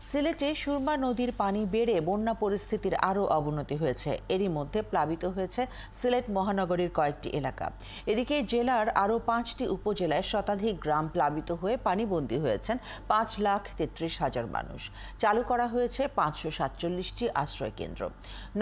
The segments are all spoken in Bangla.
সিলেটে সুরমা নদীর পানি বেড়ে বন্যা পরিস্থিতির আরও অবনতি হয়েছে। এরই মধ্যে প্লাবিত হয়েছে সিলেট মহানগরীর কয়েকটি এলাকা। এদিকে জেলার আরও 5টি উপজেলায় শতাধিক গ্রাম প্লাবিত হয়ে পানিবন্দী হয়েছেন 5,33,000 মানুষ। চালু করা হয়েছে 547টি আশ্রয় কেন্দ্র।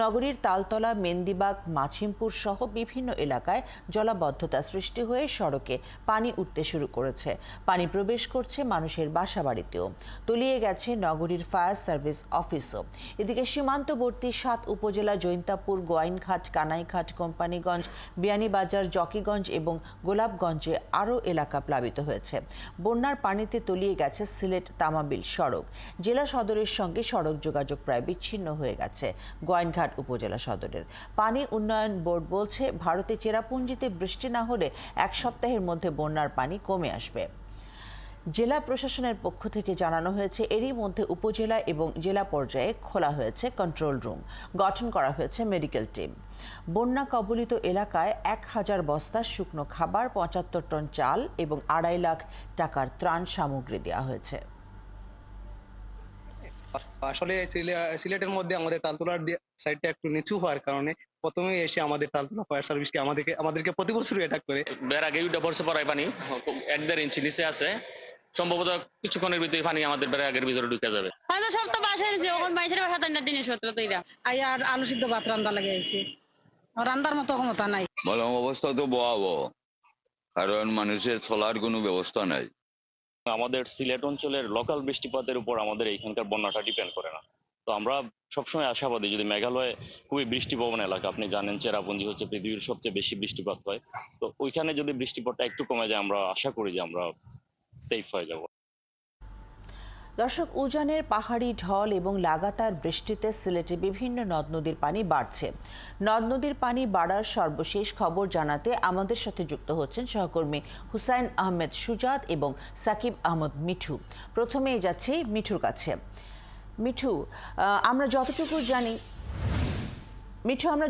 নগরীর তালতলা, মেন্দিবাগ, মাছিমপুর সহ বিভিন্ন এলাকায় জলাবদ্ধতা সৃষ্টি হয়ে সড়কে পানি উঠতে শুরু করেছে। পানি প্রবেশ করছে মানুষের বাসাবাড়িতেও। তলিয়ে গেছে নগরীর ফায়ার সার্ভিস অফিসও। এদিকে সীমান্তবর্তী 7 উপজেলা জৈন্তাপুর, গোয়াইনঘাট, কানাইঘাট, কোম্পানিগঞ্জ, বিয়ানীবাজার, জকিগঞ্জ এবং গোলাপগঞ্জে আরও এলাকা প্লাবিত হয়েছে। বন্যার পানিতে তলিয়ে গেছে সিলেট তামাবিল সড়ক। জেলা সদরের সঙ্গে সড়ক যোগাযোগ প্রায় বিচ্ছিন্ন হয়ে গেছে গোয়াইনঘাট উপজেলা সদরের। পানি উন্নয়ন বোর্ড বলছে, ভারতে চেরাপুঞ্জিতে বৃষ্টি না হলে 1 সপ্তাহের মধ্যে বন্যার পানি কমে আসবে। জেলা প্রশাসনের পক্ষ থেকে জানানো হয়েছে, এরই মধ্যে উপজেলা এবং জেলা পর্যায়ে খোলা হয়েছে কন্ট্রোল রুম, গঠন করা হয়েছে মেডিকেল টিম। বন্যা কবলিত এলাকায় 1000 বস্তা শুকনো খাবার, 75 টন চাল এবং 2.5 লাখ টাকার ত্রাণ সামগ্রী দেওয়া হয়েছে। আসলে সিলেটের মধ্যে আমাদের তালতলার সাইডটা একটু নিচু হওয়ার কারণে প্রথমেই এসে আমাদের তালতলা ফায়ার সার্ভিসকে আমাদেরকে প্রতি বছরই অ্যাটাক করে। বের আগে উঠে পড়ছে পড়ায় পানি 1-1.5 ইঞ্চি নিচে আছে। সম্ভবত কিছুক্ষণের ভিতরে পানি আমাদের বেড়ে আগের ভিতরে ঢুকে যাবে। হয়তো সব তো বাসায় আছে, ওখান বাইশের বাসা তাই না জিনিসপত্র তৈরা আর আলু সিদ্ধ ভাত রান্না লাগে আইছি, রান্নার মতো ক্ষমতা নাই। বলম অবস্থা তো ভয়াবহ, কারণ মানুষের চলার কোনো ব্যবস্থা নাই। আমাদের সিলেট অঞ্চলের লোকাল বৃষ্টিপাতের উপর আমাদের এইখানকার বন্যাটা ডিপেন্ড করে না। তো আমরা সবসময় আশাবাদী, যদি মেঘালয় খুবই বৃষ্টিপ্রবণ এলাকা, আপনি জানেন চেরাপুঞ্জি হচ্ছে পৃথিবীর সবচেয়ে বেশি বৃষ্টিপাত হয়, তো ওইখানে যদি বৃষ্টিপাতটা একটু কমে যায়, আমরা আশা করি যে আমরা সেফ হয়ে যাব। দর্শক, উজানের পাহাড়ি ঢল এবং লাগাতার বৃষ্টিতে সিলেটে বিভিন্ন নদ নদীর পানি বাড়ছে। নদ নদীর পানি বাড়ার সর্বশেষ খবর জানাতে আমাদের সাথে যুক্ত হচ্ছেন সহকর্মী হুসাইন আহমেদ সুজাত এবং সাকিব আহমদ মিঠু। প্রথমেই যাচ্ছি মিঠুর কাছে। মিঠু, আমরা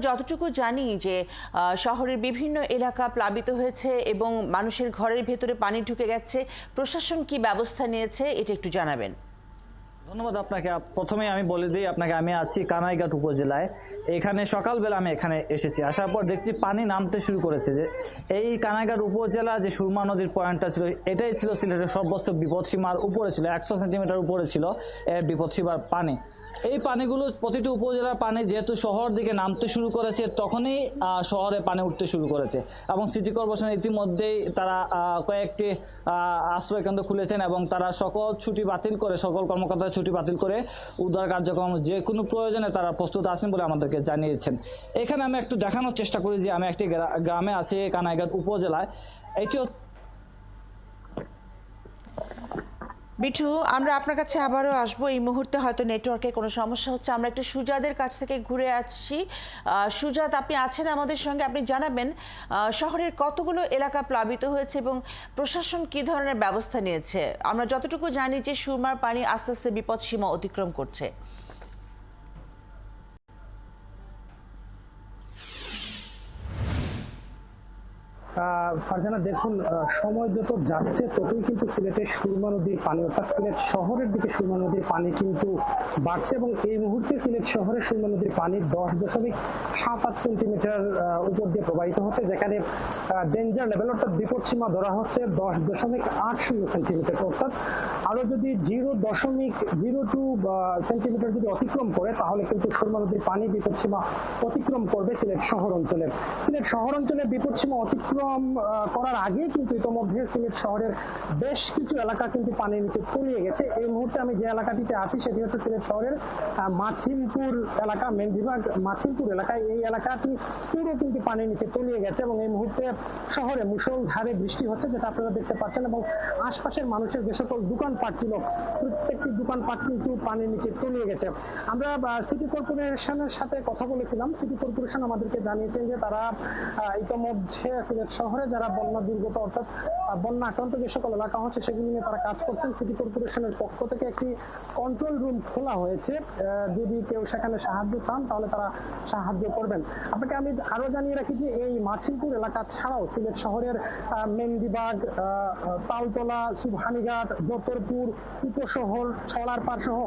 যতটুকু জানি যে শহরের বিভিন্ন এলাকা প্লাবিত হয়েছে এবং মানুষের ঘরের ভেতরে পানি ঢুকে গেছে। প্রশাসন কি ব্যবস্থা নিয়েছে, এটা একটু জানাবেন। ধন্যবাদ আপনাকে। প্রথমে আমি বলে দিই আপনাকে, আমি আছি কানাইঘাট উপজেলায়। এখানে সকালবেলা আমি এখানে এসেছি, আসার পর দেখছি পানি নামতে শুরু করেছে। যে এই কানাইঘাট উপজেলা যে সুরমা নদীর পয়েন্টটা ছিল, এটাই ছিল সিলেটের সর্বোচ্চ বিপদসীমার উপরে ছিল, 100 সেন্টিমিটার উপরে ছিল এর বিপদসীমার পানি। এই পানিগুলো প্রতিটি উপজেলার পানি যেহেতু শহর দিকে নামতে শুরু করেছে, তখনই শহরে পানি উঠতে শুরু করেছে এবং সিটি কর্পোরেশন ইতিমধ্যেই তারা কয়েকটি আশ্রয় কেন্দ্র খুলেছেন এবং তারা সকল ছুটি বাতিল করে, সকল কর্মকর্তার ছুটি বাতিল করে উদ্ধার কার্যক্রম যে কোনো প্রয়োজনে তারা প্রস্তুত আছেন বলে আমাদেরকে জানিয়েছেন। এখানে আমি একটু দেখানোর চেষ্টা করি যে আমি একটি গ্রামে আছি কানাইঘাট উপজেলায়। এটি মিঠু, আমরা আপনার কাছে আবারও আসবো। এই মুহূর্তে হয়তো নেটওয়ার্কে কোনো সমস্যা হচ্ছে। আমরা একটু সুজাদের কাছ থেকে ঘুরে আসছি। সুজাত, আপনি আছেন আমাদের সঙ্গে, আপনি জানাবেন শহরের কতগুলো এলাকা প্লাবিত হয়েছে এবং প্রশাসন কি ধরনের ব্যবস্থা নিয়েছে। আমরা যতটুকু জানি যে সুরমার পানি আস্তে আস্তে বিপদসীমা অতিক্রম করছে। ফারজানা, দেখুন, সময় যত যাচ্ছে ততই কিন্তু সিলেটের সুরমা নদীর পানি, অর্থাৎ সিলেট শহরের দিকে সুরমা নদীর পানি কিন্তু বাড়ছে এবং এই মুহূর্তে সিলেট শহরের সুরমা নদীর পানি 10.78 সেন্টিমিটার উপর দিয়ে প্রবাহিত হচ্ছে, যেখানে ডেঞ্জার লেভেল অর্থাৎ বিপদসীমা ধরা হচ্ছে 10.80 সেন্টিমিটার। অর্থাৎ আরো যদি 0.02 সেন্টিমিটার যদি অতিক্রম করে, তাহলে কিন্তু সুরমা নদীর পানি বিপদসীমা অতিক্রম করবে সিলেট শহর অঞ্চলের। সিলেট শহর অঞ্চলের বিপদসীমা অতিক্রম করার আগে কিন্তু ইতোমধ্যে সিলেট শহরের বেশ কিছু এলাকা কিন্তু পানির নিচে তলিয়ে গেছে। এই মুহূর্তে আমি যে এলাকাটিতে আছি সেটি হচ্ছে সিলেট শহরের মাছিমপুর এলাকা, মেন্দিবাগ মাছিমপুর এলাকায়। এই এলাকাটি পুরো কিন্তু পানির নিচে তলিয়ে গেছে এবং এই মুহূর্তে শহরে মুষলধারে বৃষ্টি হচ্ছে, যেটা আপনারা দেখতে পাচ্ছেন, এবং আশপাশের মানুষের যে সকল দোকানপাট ছিল প্রত্যেকটি দোকানপাট কিন্তু পানির নিচে তলিয়ে গেছে। আমরা সিটি কর্পোরেশনের সাথে কথা বলেছিলাম। সিটি কর্পোরেশন আমাদেরকে জানিয়েছেন যে তারা ইতোমধ্যে সিলেট শহরে যারা বন্যা দুর্গত অর্থাৎ বন্যা আক্রান্ত যে সকল এলাকা হচ্ছে সেগুলি নিয়ে তারা কাজ করছেন। সিটি কর্পোরেশনের পক্ষ থেকে একটি কন্ট্রোল রুম খোলা হয়েছে, যদি কেউ সেখানে সাহায্য চান তাহলে তারা সাহায্য করবেন। আপনাকে আমি আরো জানিয়ে রাখি যে এই মাছিলপুর এলাকা ছাড়াও সিলেট শহরের মেন্দিবাগ, তালতলা, সুবহানীঘাট, জতরপুর উপশহর, ছলারপাড় সহ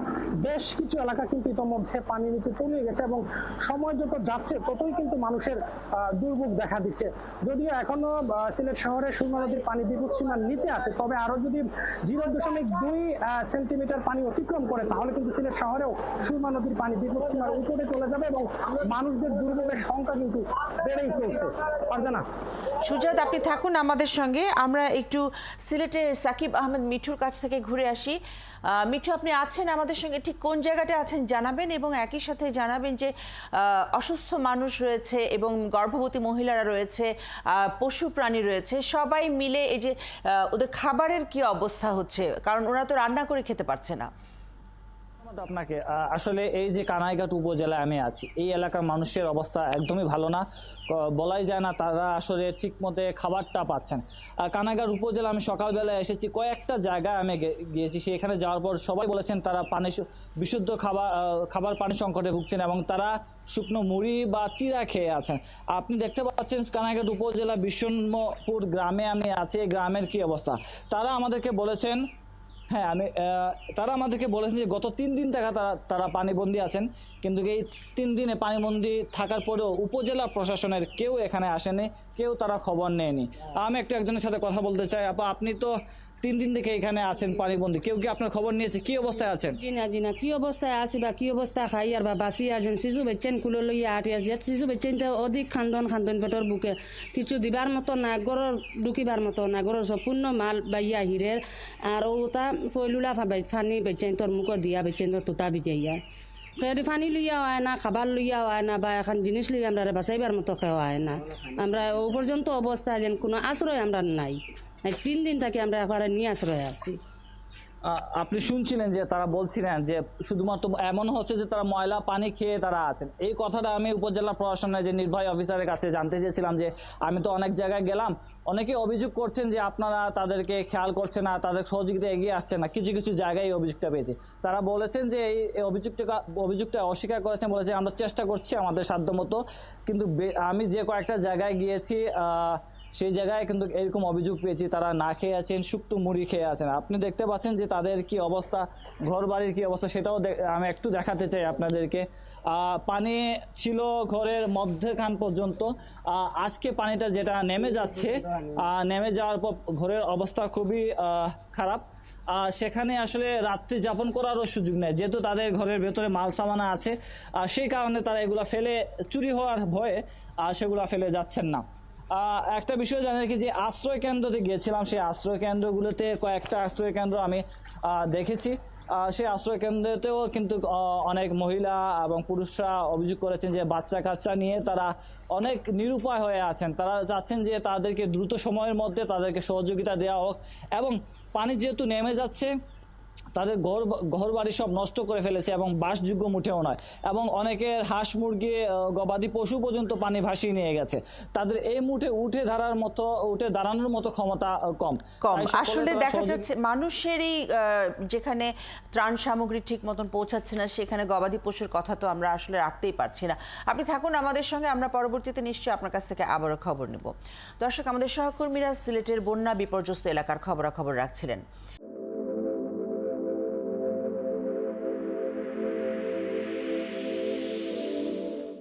বেশ কিছু এলাকা কিন্তু ইতোমধ্যে পানির নিচে তলিয়ে গেছে এবং সময় যত যাচ্ছে ততই কিন্তু মানুষের দুর্ভোগ দেখা দিচ্ছে। যদিও এখনো সিলেট শহরের সুরমা নদীর পানি বিপদসীমার নিচে আছে, তবে আরো যদি 0.2 সেন্টিমিটার পানি অতিক্রম করে তাহলে কিন্তু সিলেট শহরেও সুরমা নদীর পানি বিপদসীমার উপরে চলে যাবে এবং মানুষদের দুর্ভোগের সংখ্যা কিন্তু বেড়েই চলছে। ফারজানা। সুজাত, আপনি থাকুন আমাদের সঙ্গে। আমরা একটু সিলেটের সাকিব আহমেদ মিঠুর কাছ থেকে ঘুরে আসি। মিঠু, আপনি আছেন আমাদের সঙ্গে, ঠিক কোন জায়গাটা আছেন জানাবেন এবং একই সাথে জানাবেন যে অসুস্থ মানুষ রয়েছে এবং গর্ভবতী মহিলারা রয়েছে, পশু প্রাণী রয়েছে, সবাই মিলে এই যে ওদের খাবারের কি অবস্থা হচ্ছে, কারণ ওরা তো রান্না করে খেতে পারছে না। আপনাকে আসলে এই যে কানাইঘাট উপজেলায় আমি আছি, এই এলাকার মানুষের অবস্থা একদমই ভালো না, বলাই যায় না তারা আসলে ঠিক মতো খাবারটা পাচ্ছেন। কানাইঘাট উপজেলা আমি সকালবেলায় এসেছি, কয়েকটা জায়গায় আমি গিয়েছি, সেখানে যাওয়ার পর সবাই বলেছেন তারা বিশুদ্ধ খাবার পানি সংকটে ভুগছেন এবং তারা শুকনো মুড়ি বা চিরা খেয়ে আছেন। আপনি দেখতে পাচ্ছেন কানাইঘাট উপজেলা বিশ্বম্ভরপুর গ্রামে আমি আছি, এই গ্রামের কি অবস্থা। তারা আমাদেরকে বলেছেন তারা আমাদেরকে বলেছেন যে গত 3 দিন থেকে তারা পানিবন্দী আছেন, কিন্তু এই 3 দিনে পানিবন্দী থাকার পরেও উপজেলা প্রশাসনের কেউ এখানে আসেনি, কেউ তারা খবর নেয়নি। আমি একজনের সাথে কথা বলতে চাই। আপনি তো 3 দিন থেকে এখানে আছেন পানিবন্দী, কেউ কি আপনার খবর নিয়েছে? কি অবস্থায় আছেন? জি না কি অবস্থায় আছি বা কি অবস্থা খাই আর বা বাঁচি আর যেন শিশু বেচেন কুলো লইয়া আটি আর যে শিশু বেচেন অধিক খান্দন পেটর বুকে কিছু দিবার মতো না, গরর ঢুকিবার মতো না, গরর সম্পূর্ণ মাল বাইয়া হিরের আর ওটা ফয়লুলা ফানি বেচেন তোর মুখ দিয়া বেচেন তোর তুতা বিজাইয়া ফানি লইয়া হয় না, খাবার লইয়া হয় না, বা এখন জিনিস লইয়া আমরা বাঁচাইবার মতো খাওয়া হয় না। আমরা ও পর্যন্ত অবস্থা যেন কোনো আশ্রয় আমরা নাই। 3 দিন থেকে আমরা একবারে নিয়ে আশ্রয় আছি। আপনি শুনছিলেন যে তারা বলছিলেন যে শুধুমাত্র এমন হচ্ছে যে তারা ময়লা পানি খেয়ে তারা আছেন। এই কথাটা আমি উপজেলা প্রশাসনের যে নির্বাহী অফিসারের কাছে জানতে চেয়েছিলাম, যে আমি তো অনেক জায়গায় গেলাম, অনেকে অভিযোগ করছেন যে আপনারা তাদেরকে খেয়াল করছেন না, তাদের সহযোগিতা এগিয়ে আসছেন না। কিছু কিছু জায়গায় এই অভিযোগটা পেয়েছি। তারা বলেছেন যে এই অভিযোগটা অস্বীকার করেছেন, বলেছে আমরা চেষ্টা করছি আমাদের সাধ্যমতো, কিন্তু আমি যে কয়েকটা জায়গায় গিয়েছি সেই জায়গায় কিন্তু এরকম অভিযোগ পেয়েছি তারা না খেয়ে আছেন, শুক্তো মুড়ি খেয়ে আছেন। আপনি দেখতে পাচ্ছেন যে তাদের কি অবস্থা, ঘর বাড়ির কি অবস্থা, সেটাও আমি একটু দেখাতে চাই আপনাদেরকে। পানি ছিল ঘরের মধ্যখান পর্যন্ত, আজকে পানিটা যেটা নেমে যাচ্ছে, নেমে যাওয়ার পর ঘরের অবস্থা খুবই খারাপ। সেখানে আসলে রাত্রি যাপন করারও সুযোগ নেই, যেহেতু তাদের ঘরের ভেতরে মাল সামানা আছে, সেই কারণে তারা এগুলা ফেলে, চুরি হওয়ার ভয়ে সেগুলা ফেলে যাচ্ছেন না। একটা বিষয় জানি কি, যে আশ্রয় কেন্দ্রতে গিয়েছিলাম, সেই আশ্রয় কেন্দ্রগুলোতে কয়েকটা আশ্রয় কেন্দ্র আমি দেখেছি। সেই আশ্রয় কেন্দ্রতেও কিন্তু অনেক মহিলা এবং পুরুষরা অভিযোগ করেছেন যে বাচ্চা কাচ্চা নিয়ে তারা অনেক নিরুপায় হয়ে আছেন। তারা চাচ্ছেন যে তাদেরকে দ্রুত সময়ের মধ্যে তাদেরকে সহযোগিতা দেওয়া হোক, এবং পানি যেহেতু নেমে যাচ্ছে তাদের ঘর বাড়ি সব নষ্ট করে ফেলেছে এবং বাসযোগ্য মুঠেও নয়, এবং অনেকের হাঁস মুরগি গবাদি পশু পর্যন্ত পানি ভাসিয়ে নিয়ে গেছে। তাদের এই মুঠে উঠে দাঁড়ানোর মতো ক্ষমতা কম। আসলে দেখা যাচ্ছে মানুষেরই যেখানে ত্রাণ সামগ্রী ঠিক মতন পৌঁছাচ্ছে না, সেখানে গবাদি পশুর কথা তো আমরা আসলে রাখতেই পারছি না। আপনি থাকুন আমাদের সঙ্গে, আমরা পরবর্তীতে নিশ্চয়ই আপনার কাছ থেকে আবারও খবর নেব। দর্শক, আমাদের সহকর্মীরা সিলেটের বন্যা বিপর্যস্ত এলাকার খবরাখবর রাখছিলেন।